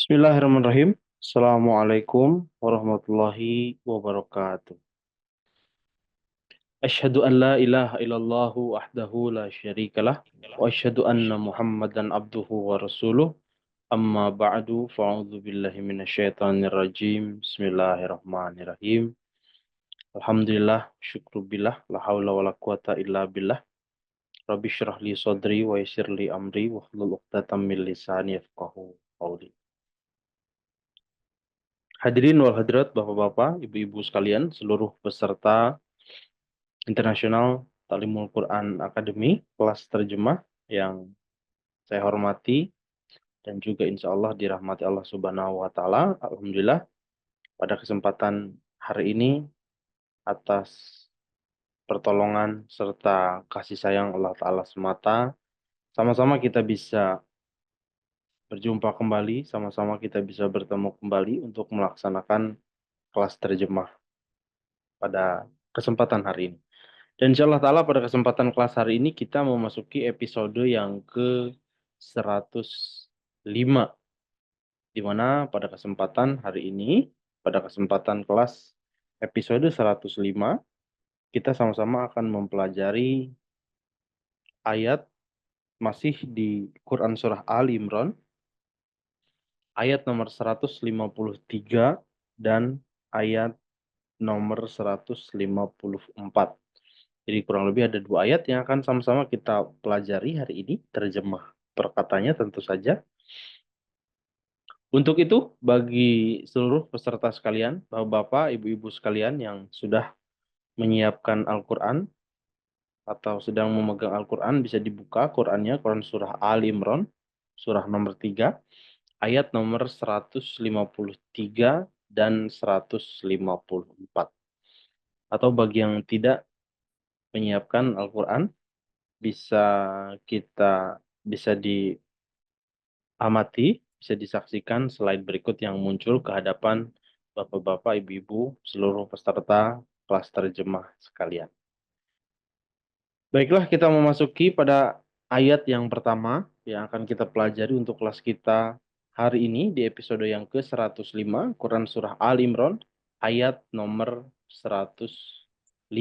Bismillahirrahmanirrahim. Assalamualaikum warahmatullahi wabarakatuh. Asyhadu an la ilaha illallah wahdahu la syarikalah wa asyhadu anna Muhammadan abduhu wa rasuluh. Amma ba'du fa'udzu billahi minasyaitonir rajim. Bismillahirrahmanirrahim. Alhamdulillah, syukru billah, la haula wala quwata illa billah. Rabbi syrah li sadri wa yassir li amri wa hlul 'uqdatam min lisani yafqahu qawli. Hadirin wal hadirat, Bapak-bapak, Ibu-ibu sekalian, seluruh peserta Internasional Ta'limul Quran Academy, kelas terjemah yang saya hormati dan juga insya Allah dirahmati Allah Subhanahu wa Ta'ala. Alhamdulillah, pada kesempatan hari ini, atas pertolongan serta kasih sayang Allah Ta'ala semata, sama-sama kita bisa berjumpa kembali, sama-sama kita bisa bertemu kembali untuk melaksanakan kelas terjemah pada kesempatan hari ini. Dan insya Allah Ta'ala pada kesempatan kelas hari ini kita memasuki episode yang ke-105. Di mana pada kesempatan hari ini, pada kesempatan kelas episode 105, kita sama-sama akan mempelajari ayat masih di Quran Surah Ali Imran, ayat nomor 153 dan ayat nomor 154. Jadi kurang lebih ada dua ayat yang akan sama-sama kita pelajari hari ini, terjemah perkataannya tentu saja. Untuk itu, bagi seluruh peserta sekalian, bapak-bapak, ibu-ibu sekalian yang sudah menyiapkan Al-Quran atau sedang memegang Al-Quran, bisa dibuka Qurannya, Quran Surah Ali Imran, surah nomor 3, ayat nomor 153 dan 154. Atau bagi yang tidak menyiapkan Al-Quran, bisa bisa diamati, bisa disaksikan slide berikut yang muncul ke hadapan Bapak-bapak, Ibu-ibu, seluruh peserta kelas terjemah sekalian. Baiklah, kita memasuki pada ayat yang pertama yang akan kita pelajari untuk kelas kita hari ini di episode yang ke-105, Quran Surah Al Imran, ayat nomor 153.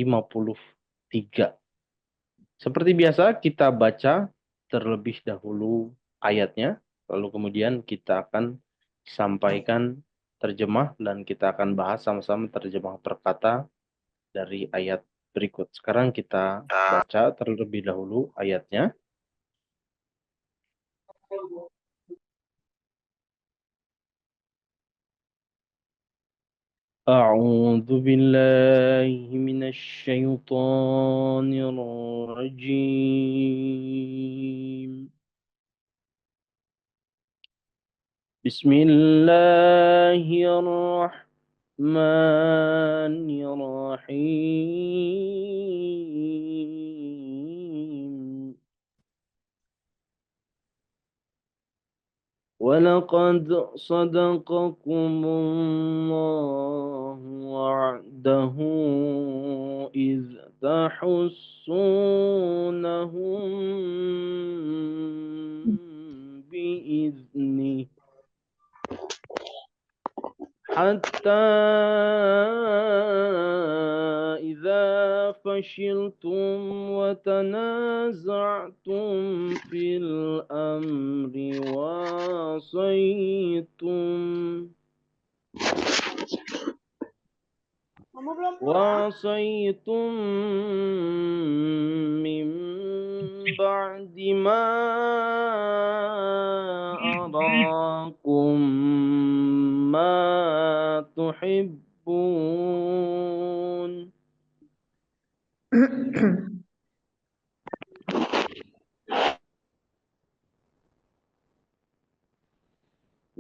Seperti biasa, kita baca terlebih dahulu ayatnya, lalu kemudian kita akan sampaikan terjemah dan kita akan bahas sama-sama terjemah perkata dari ayat berikut. Sekarang kita baca terlebih dahulu ayatnya. A'udzu billahi minasyaitonir rajim. Bismillahirrahmanirrahim. ولقد صدقكم الله وعده إذ تحسونهم بإذنه حتى إذا فشلتم وتنازعتم في الأمر وعصيتم من بعد ما أراكم ما تحبون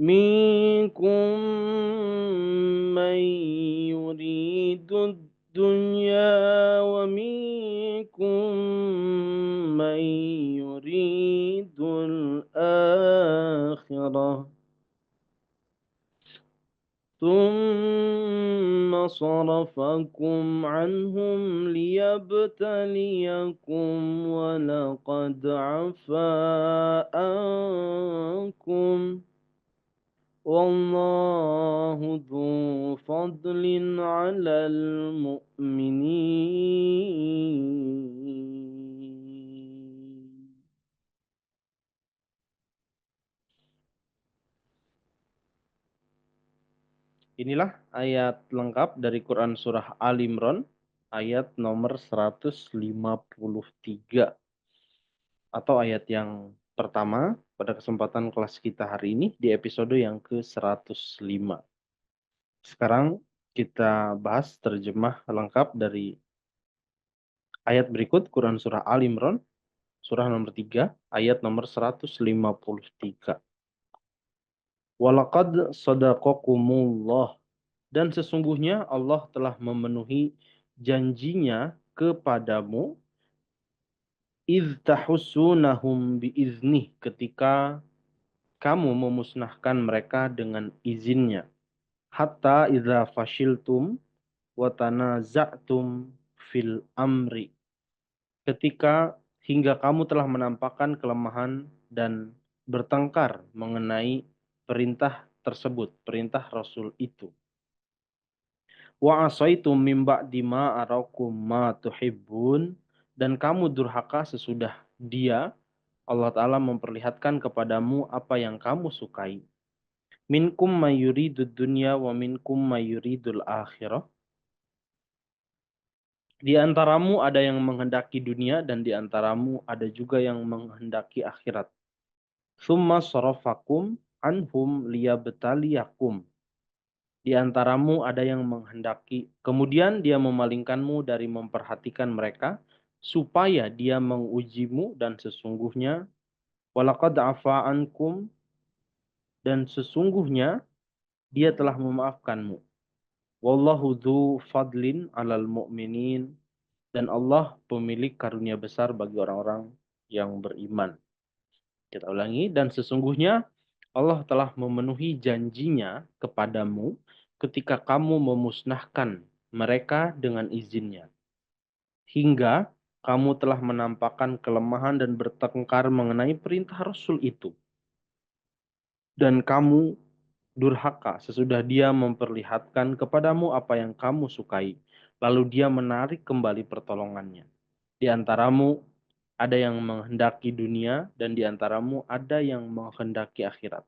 منكم من يريد الدنيا ومنكم من يريد الآخرة ثم صرفكم عنهم ليبتليكم ولقد عفا عنكم Wallahu dzu fadlin 'alal mu'minin. Inilah ayat lengkap dari Quran Surah Al Imran, ayat nomor 153. Atau ayat yang pertama pada kesempatan kelas kita hari ini di episode yang ke-105. Sekarang kita bahas terjemah lengkap dari ayat berikut Quran Surah Al Imran, Surah nomor 3, ayat nomor 153. Walaqad sadaqakumullah. Dan sesungguhnya Allah telah memenuhi janjinya kepadamu iz tahussunahum biiznih ketika kamu memusnahkan mereka dengan izinnya. Hatta idza fashiltum wa tanaza'tum fil amri. Ketika hingga kamu telah menampakkan kelemahan dan bertengkar mengenai perintah tersebut, perintah Rasul itu. Wa asaitum mim ba'di ma arakum ma tuhibbun, dan kamu durhaka sesudah dia Allah Ta'ala memperlihatkan kepadamu apa yang kamu sukai. Minkum mayuridud dunya wa minkum mayuridul akhirah. Di antaramu ada yang menghendaki dunia dan di antaramu ada juga yang menghendaki akhirat. Summa sarafakum anhum liyabtaliyakum. Di antaramu ada yang menghendaki, kemudian dia memalingkanmu dari memperhatikan mereka, supaya dia mengujimu dan sesungguhnya, walaqad afa ankum, dan sesungguhnya dia telah memaafkanmu. Wallahu dzu fadlin 'alal mu'minin, dan Allah pemilik karunia besar bagi orang-orang yang beriman. Kita ulangi, dan sesungguhnya Allah telah memenuhi janjinya kepadamu ketika kamu memusnahkan mereka dengan izinnya. Hingga kamu telah menampakkan kelemahan dan bertengkar mengenai perintah Rasul itu. Dan kamu durhaka sesudah dia memperlihatkan kepadamu apa yang kamu sukai. Lalu dia menarik kembali pertolongannya. Di antaramu ada yang menghendaki dunia dan di antaramu ada yang menghendaki akhirat.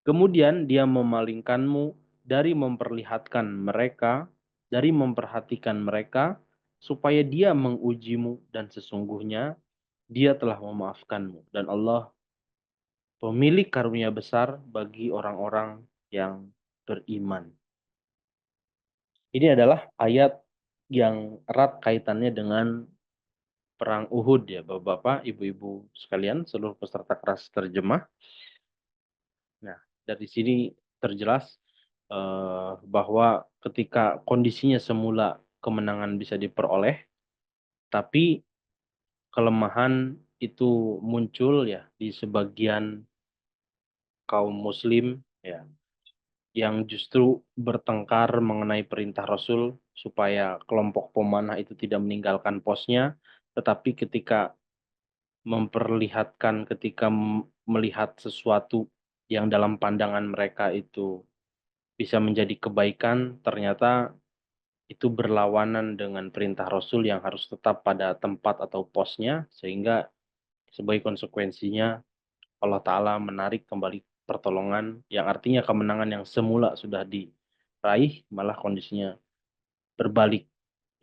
Kemudian dia memalingkanmu dari memperlihatkan mereka, dari memperhatikan mereka, supaya dia mengujimu dan sesungguhnya dia telah memaafkanmu. Dan Allah pemilik karunia besar bagi orang-orang yang beriman. Ini adalah ayat yang erat kaitannya dengan perang Uhud ya, Bapak-bapak, Ibu-ibu sekalian, seluruh peserta kelas terjemah. Nah, dari sini terjelas bahwa ketika kondisinya semula kemenangan bisa diperoleh, tapi kelemahan itu muncul ya di sebagian kaum muslim ya yang justru bertengkar mengenai perintah Rasul supaya kelompok pemanah itu tidak meninggalkan posnya, tetapi ketika memperlihatkan, ketika melihat sesuatu yang dalam pandangan mereka itu bisa menjadi kebaikan, ternyata itu berlawanan dengan perintah Rasul yang harus tetap pada tempat atau posnya, sehingga sebagai konsekuensinya Allah Ta'ala menarik kembali pertolongan yang artinya kemenangan yang semula sudah diraih, malah kondisinya berbalik.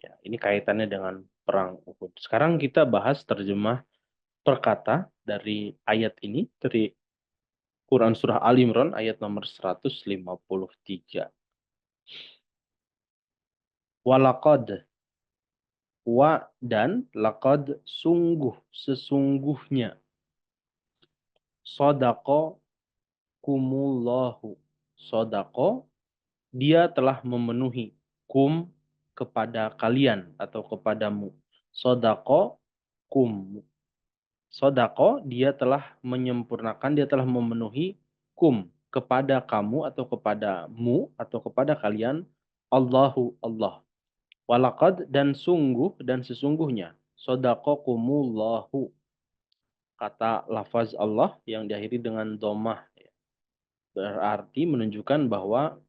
Ya, ini kaitannya dengan perang Uhud. Sekarang kita bahas terjemah perkata dari ayat ini, dari Quran Surah Al Imran ayat nomor 153. Walaqad, wa dan laqad, sungguh, sesungguhnya, sodako kumullahu, sodako, dia telah memenuhi, kum, kepada kalian atau kepadamu, sodako kum, sodako, dia telah menyempurnakan, dia telah memenuhi, kum, kepada kamu atau kepadamu atau kepada kalian, Allahu, Allah. Walaqad, dan sungguh dan sesungguhnya, sodaqakumullahu, kata lafaz Allah yang diakhiri dengan domah. Berarti menunjukkan bahwa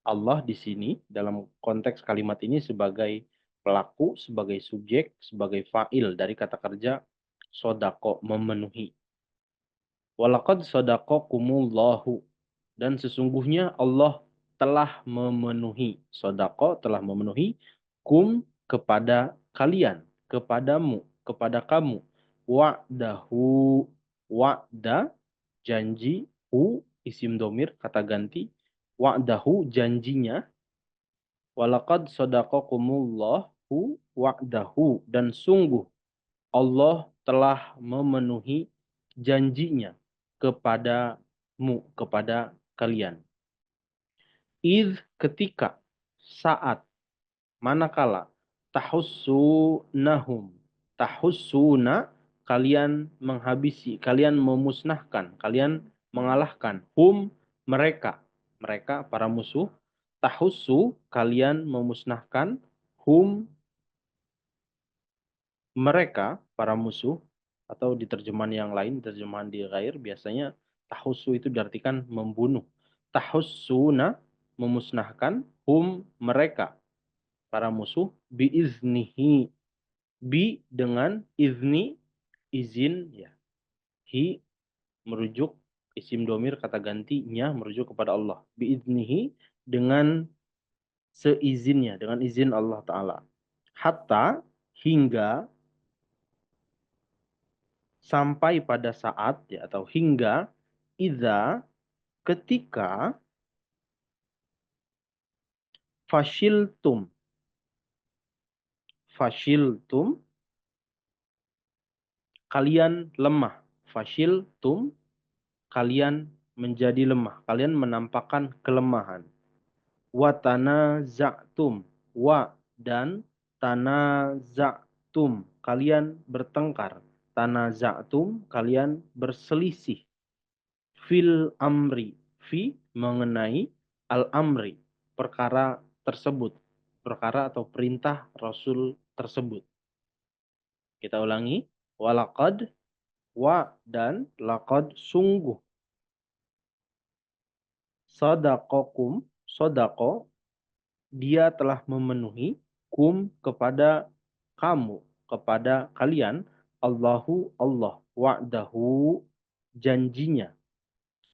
Allah di sini dalam konteks kalimat ini sebagai pelaku, sebagai subjek, sebagai fa'il dari kata kerja sodako, memenuhi. Walaqad sadaqakumullahu. Dan sesungguhnya Allah telah memenuhi. Sodako telah memenuhi kum kepada kalian. Kepadamu. Kepada kamu. Wa'dahu. Wa'da janji. Hu isim domir kata ganti. Wa'dahu janjinya. Walaqad sadaqakumullahu wa'dahu. Dan sungguh Allah telah memenuhi janjinya kepadamu, kepada kalian. Idh ketika, saat, manakala, tahussunahum, tahussuna, kalian menghabisi, kalian memusnahkan, kalian mengalahkan, hum, mereka, mereka para musuh, tahussu, kalian memusnahkan, hum, mereka, para musuh, atau di terjemahan yang lain, terjemahan di ghair, biasanya tahussu itu diartikan membunuh. Tahussuna, memusnahkan, hum, mereka, para musuh, biiznihi, bi dengan izni, izin, ya. Hi merujuk isim domir kata gantinya merujuk kepada Allah. Biiznihi dengan seizinnya, dengan izin Allah Ta'ala. Hatta hingga sampai pada saat ya atau hingga idza ketika fashiltum fashiltum kalian lemah fashiltum kalian menjadi lemah kalian menampakkan kelemahan wa tanaza'tum wa dan tanaza'tum kalian bertengkar tanaza'tum kalian berselisih fil amri fi mengenai al amri perkara tersebut perkara atau perintah Rasul tersebut. Kita ulangi walaqad wa dan laqad sungguh sadaqakum sadaqo dia telah memenuhi kum kepada kamu kepada kalian Allahu Allah wa'dahu janjinya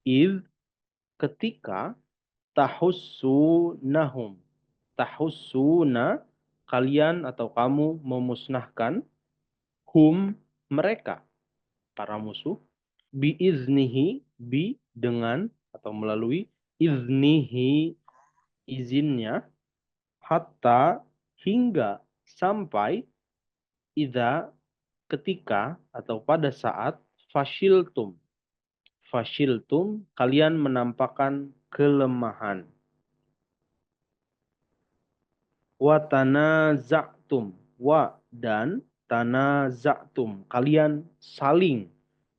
id ketika tahussunahum. Tahussuna, kalian atau kamu memusnahkan hum, mereka, para musuh. Biiznihi, bi dengan atau melalui iznihi, izinnya. Hatta hingga sampai idza ketika atau pada saat fashiltum. Fashiltum, kalian menampakkan kelemahan. Wa tanaza'tum wa dan tanaza'tum kalian saling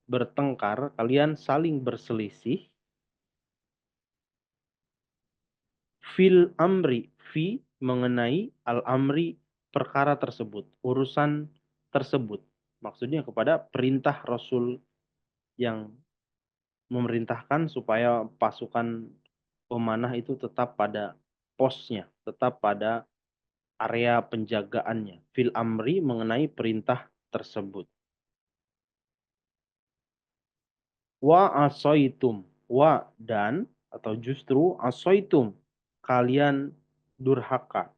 bertengkar kalian saling berselisih fil amri fi mengenai al amri perkara tersebut urusan tersebut maksudnya kepada perintah Rasul yang memerintahkan supaya pasukan pemanah itu tetap pada posnya tetap pada area penjagaannya. Fil amri mengenai perintah tersebut. Wa asoitum. Wa dan atau justru asoitum. Kalian durhaka.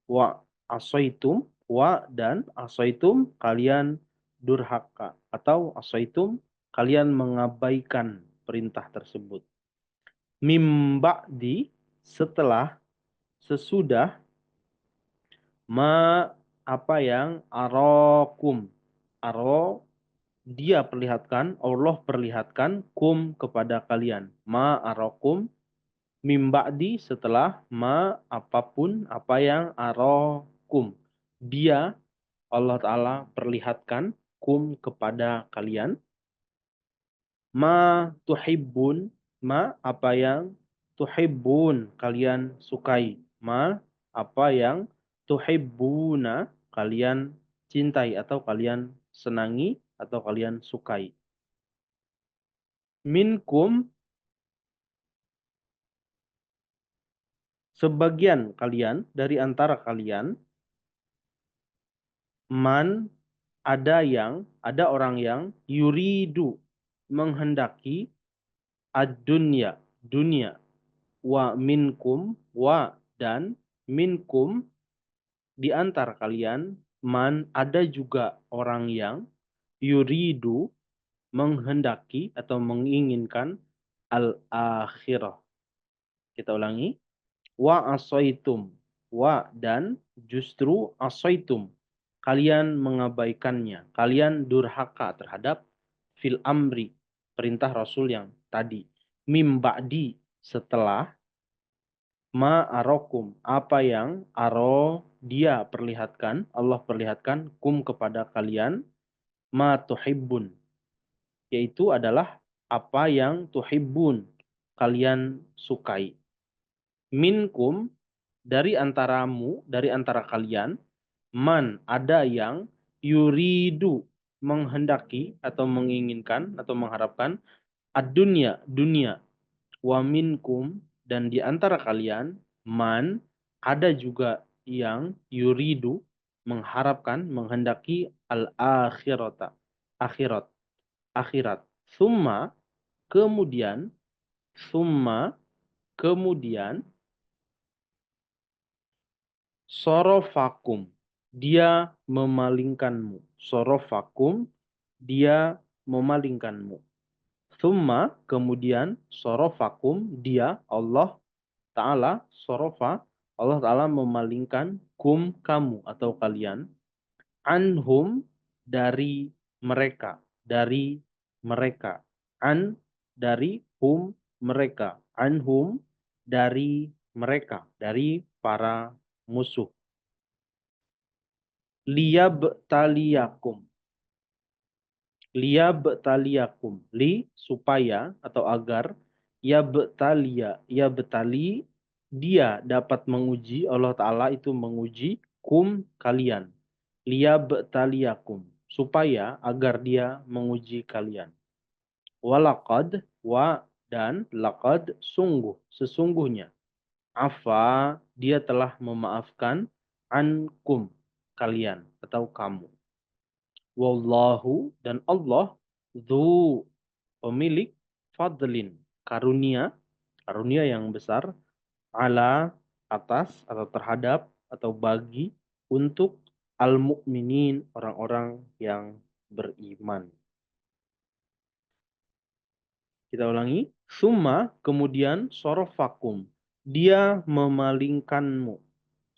Wa asoitum. Wa dan asoitum. Kalian durhaka. Atau asoitum. Kalian mengabaikan perintah tersebut. Mimba'di setelah sesudah ma apa yang arokum aro dia perlihatkan Allah perlihatkan kum kepada kalian ma arokum mimba'di setelah ma apapun apa yang arokum dia Allah Ta'ala perlihatkan kum kepada kalian ma tuhibbun ma apa yang tuhibbun kalian sukai ma apa yang tuhibbuna kalian cintai atau kalian senangi atau kalian sukai minkum, sebagian kalian, dari antara kalian, man, ada orang yang yuridu, menghendaki ad-dunya, dunia, wa minkum, dan minkum, di antara kalian, man, ada juga orang yang yuridu, menghendaki atau menginginkan al-akhirah. Kita ulangi. Wa asaitum. Wa, dan justru asaitum. Kalian mengabaikannya. Kalian durhaka terhadap fil amri. Perintah Rasul yang tadi. Mim ba'di, setelah ma arokum, apa yang dia perlihatkan, Allah perlihatkan kum kepada kalian, ma tuhibbun, yaitu adalah apa yang tuhibbun, kalian sukai. Minkum, dari antara kalian, man, ada yang yuridu, menghendaki atau menginginkan atau mengharapkan ad-dunya, dunia, wa minkum, dan di antara kalian, man, ada juga yang yuridu, mengharapkan, menghendaki al-akhirata, akhirat, akhirat. Summa, kemudian, summa, kemudian, sorofakum, dia memalingkanmu. Sorofakum, dia memalingkanmu. Thumma, kemudian, sorofakum, dia, Allah Ta'ala, sorofa, Allah Ta'ala memalingkan kum, kamu atau kalian, anhum, dari mereka, an, dari hum, mereka, anhum, dari mereka, dari para musuh. Liyabtaliyakum, supaya atau agar, yabtali, dia dapat menguji, Allah Ta'ala itu menguji kum, kalian. Liyabtaliyakum, supaya agar dia menguji kalian. Walaqad, dan laqad, sungguh, sesungguhnya, afa, dia telah memaafkan, ankum, kalian atau kamu. Wallahu, dan Allah, dzu, pemilik, fadlin, karunia yang besar, ala, atas atau terhadap atau bagi, untuk al-mu'minin, orang-orang yang beriman. Kita ulangi. Summa, kemudian, sorofakum, dia memalingkanmu.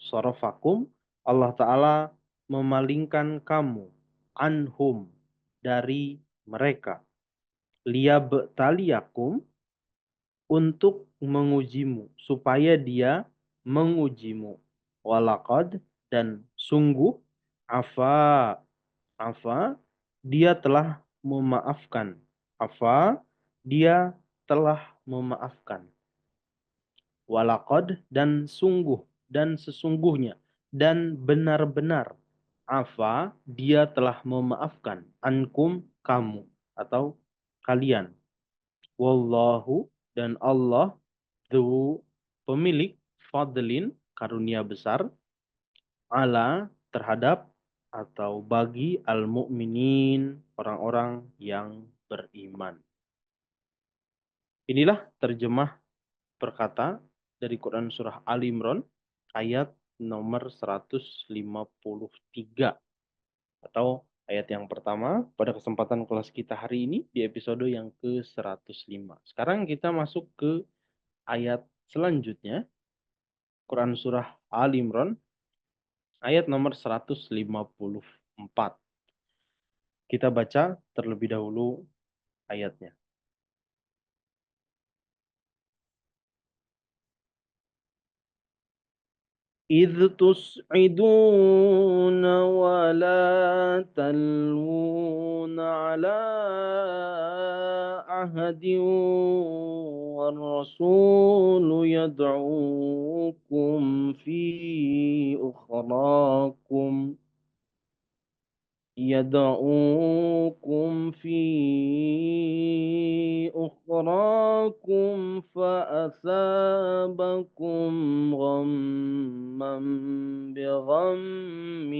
Sorofakum, Allah Ta'ala memalingkan kamu, anhum, dari mereka. Liyabtaliyakum, untuk mengujimu, supaya dia mengujimu. Walaqad, dan sungguh, afa, dia telah memaafkan. Afa, dia telah memaafkan. Walaqad, dan sungguh, dan sesungguhnya, dan benar-benar, afa, dia telah memaafkan, ankum, kamu atau kalian. Wallahu, dan Allah, dzu, pemilik, fadlin, karunia besar, ala, terhadap atau bagi al-mu'minin, orang-orang yang beriman. Inilah terjemah perkata dari Quran Surah Ali Imran ayat nomor 153 atau ayat yang pertama pada kesempatan kelas kita hari ini di episode yang ke-105. Sekarang kita masuk ke ayat selanjutnya, Quran Surah Ali Imran ayat nomor 154. Kita baca terlebih dahulu ayatnya. إذ تصعدون ولا تلوون على أحد والرسول يدعوكم في أخراكم يدعوكم في أخراكم فأثابكم غما بغم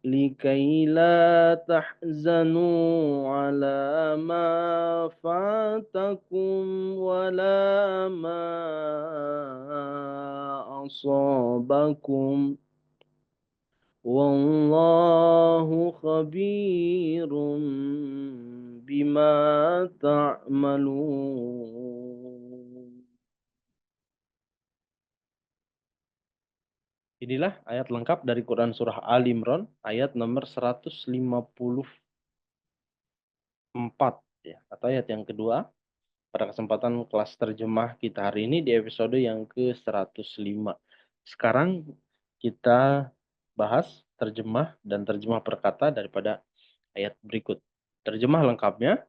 لكي لا تحزنوا على ما فاتكم ولا ما أصابكم والله خبير بما تعملون. Inilah ayat lengkap dari Quran Surah Al Imran ayat nomor 154 ya, atau ayat yang kedua pada kesempatan kelas terjemah kita hari ini di episode yang ke-105. Sekarang kita bahas terjemah dan terjemah perkata daripada ayat berikut. Terjemah lengkapnya,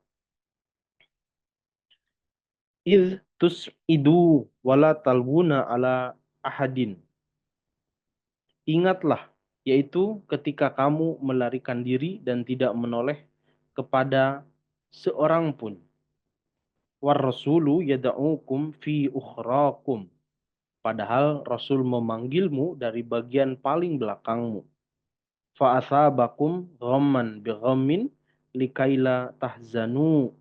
iz tus'idu wala talwuna ala ahadin. Ingatlah, yaitu ketika kamu melarikan diri dan tidak menoleh kepada seorang pun. War rasulu yada'ukum fi ukhrakum. Padahal Rasul memanggilmu dari bagian paling belakangmu. Fa'asabakum ghamman bighammin likaila tahzanu.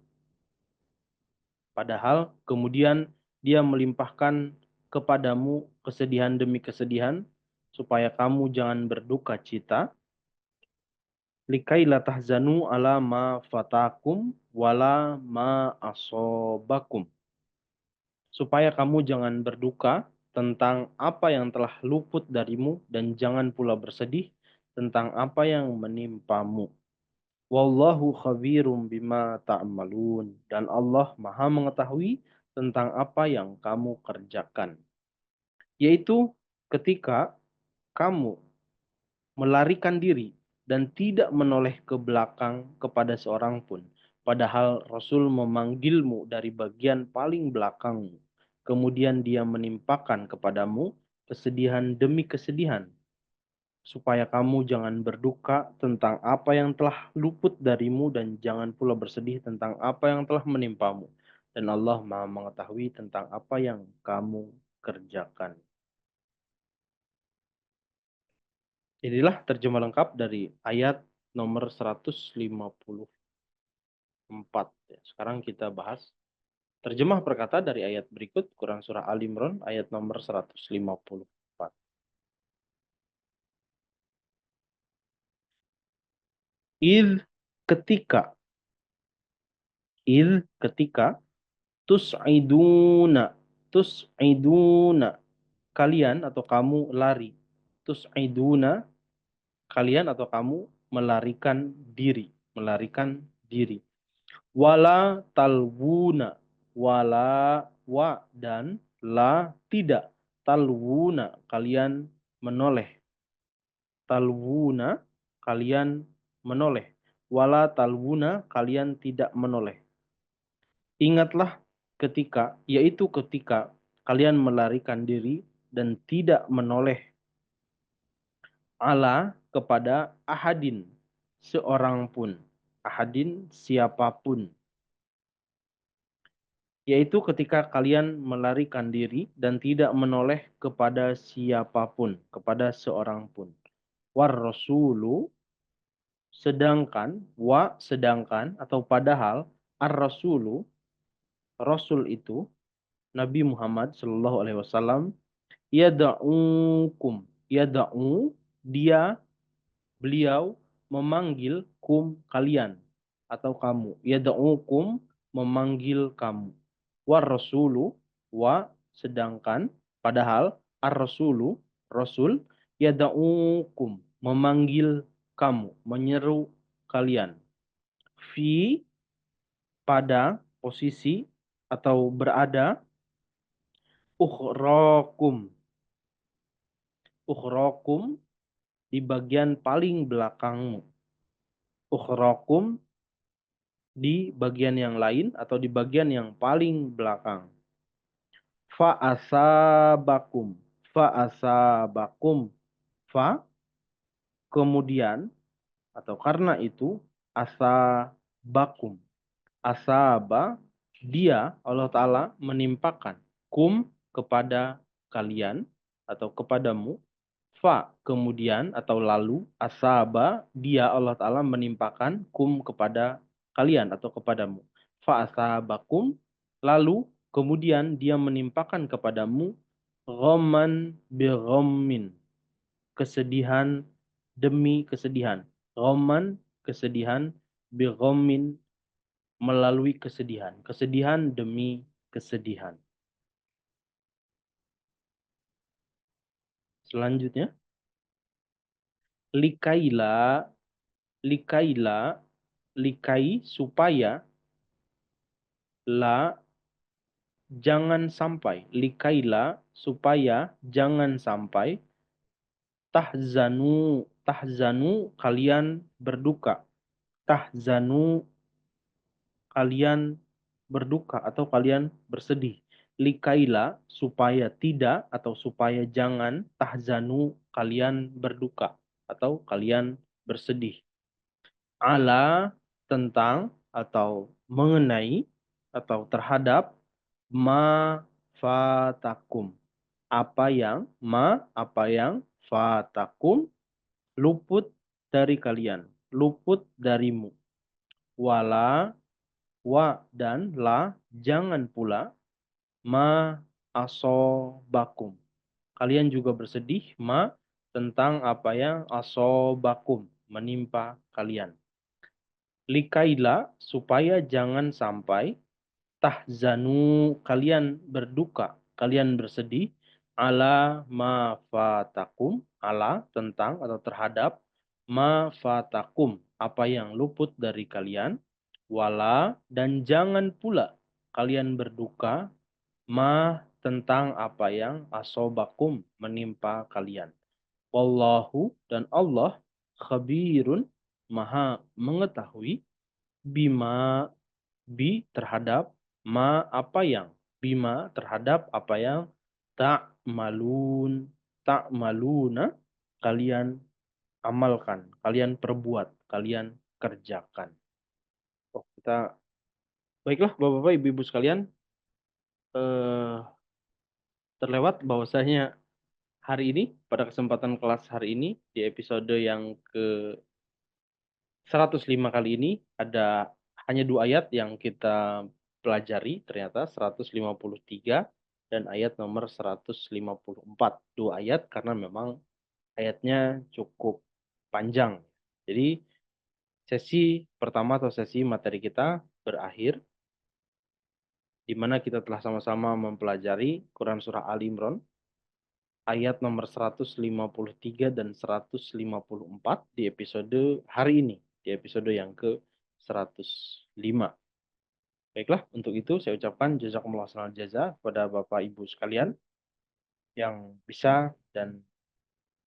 Padahal kemudian dia melimpahkan kepadamu kesedihan demi kesedihan supaya kamu jangan berduka cita. Likaila tahzanu ala ma fatakum wala ma asobakum. Supaya kamu jangan berduka tentang apa yang telah luput darimu dan jangan pula bersedih tentang apa yang menimpamu. Wallahu khabirum bima ta'malun. Dan Allah Maha mengetahui tentang apa yang kamu kerjakan. Yaitu ketika kamu melarikan diri dan tidak menoleh ke belakang kepada seorang pun. Padahal Rasul memanggilmu dari bagian paling belakangmu. Kemudian dia menimpakan kepadamu kesedihan demi kesedihan. Supaya kamu jangan berduka tentang apa yang telah luput darimu dan jangan pula bersedih tentang apa yang telah menimpamu. Dan Allah Maha mengetahui tentang apa yang kamu kerjakan. Inilah terjemah lengkap dari ayat nomor 154. Sekarang kita bahas terjemah perkata dari ayat berikut, Quran Surah Al Imran ayat nomor 154. Id ketika, id ketika, tus'iduna, tus'iduna, kalian atau kamu lari. Tus'iduna, kalian atau kamu melarikan diri, melarikan diri. Wala talwuna, wala wa dan la tidak. Talwuna, kalian menoleh. Talwuna, kalian menoleh. Wala talwuna, kalian tidak menoleh. Ingatlah ketika, yaitu ketika kalian melarikan diri dan tidak menoleh ala kepada ahadin, seorang pun. Ahadin, siapapun. Yaitu ketika kalian melarikan diri dan tidak menoleh kepada siapapun, kepada seorang pun. War rasulu, sedangkan, sedangkan, atau padahal, ar rasulu, rasul itu, Nabi Muhammad Shallallahu Alaihi Wasallam, yada'ukum, yada'u, dia, beliau memanggil kalian atau kamu. Yada'ukum, memanggil kamu. War rasulu, sedangkan, padahal, ar-rasulu, rasul, yada'ukum, memanggil kamu, menyeru kalian. Fi, pada, posisi, atau berada, ukhrakum, ukhrakum, di bagian paling belakangmu. Ukhrakum, di bagian yang lain atau di bagian yang paling belakang. Fa'asabakum, fa'asabakum, Fa, kemudian, atau karena itu, asabakum. Asaba, dia, Allah Ta'ala menimpakan. Kum, kepada kalian, atau kepadamu. Fa, kemudian, atau lalu. Asaba, dia, Allah Ta'ala menimpakan. Kum, kepada kalian, atau kepadamu. Fa asabakum, lalu, kemudian dia menimpakan kepadamu. Ghamman bi ghammin, kesedihan demi kesedihan. Ghamman, kesedihan, bi ghammin, melalui kesedihan. Kesedihan demi kesedihan. Selanjutnya, likaila, likaila, likai, supaya, la, jangan sampai. Likaila, supaya jangan sampai. Tahzanu, tahzanu, kalian berduka. Tahzanu, kalian berduka atau kalian bersedih. Likaila, supaya tidak atau supaya jangan. Tahzanu, kalian berduka atau kalian bersedih. Ala, tentang atau mengenai atau terhadap ma fatakum. Apa yang fatakum, luput dari kalian, luput darimu. Wala, wa, dan la, jangan pula, ma asobakum. Kalian juga bersedih, ma, tentang apa yang asobakum, menimpa kalian. Likaila, supaya jangan sampai, tahzanu, kalian berduka, kalian bersedih, ala ma fatakum, ala, tentang atau terhadap, ma fatakum, apa yang luput dari kalian, wala, dan jangan pula kalian berduka, ma, tentang apa yang asobakum, menimpa kalian. Wallahu, dan Allah, khabirun, maha mengetahui, bima, terhadap, ma, apa yang, bima, terhadap apa yang, tak malun, tak maluna, kalian amalkan, kalian perbuat, kalian kerjakan. Oh, kita, baiklah Bapak-Bapak, Ibu-Ibu sekalian, eh, terlewat bahwasanya hari ini, pada kesempatan kelas hari ini, di episode yang ke 105 kali ini, ada hanya 2 ayat yang kita pelajari, ternyata 153 dan ayat nomor 154. 2 ayat karena memang ayatnya cukup panjang. Jadi sesi pertama atau sesi materi kita berakhir, di mana kita telah sama-sama mempelajari Quran Surah Ali Imran, ayat nomor 153 dan 154 di episode hari ini, di episode yang ke-105. Baiklah, untuk itu saya ucapkan jazakumullah khairan jaza kepada Bapak Ibu sekalian yang bisa dan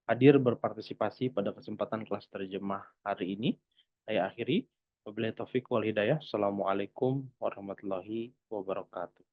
hadir berpartisipasi pada kesempatan kelas terjemah hari ini. Saya akhiri. Wabillahi taufik wal hidayah. Assalamualaikum warahmatullahi wabarakatuh.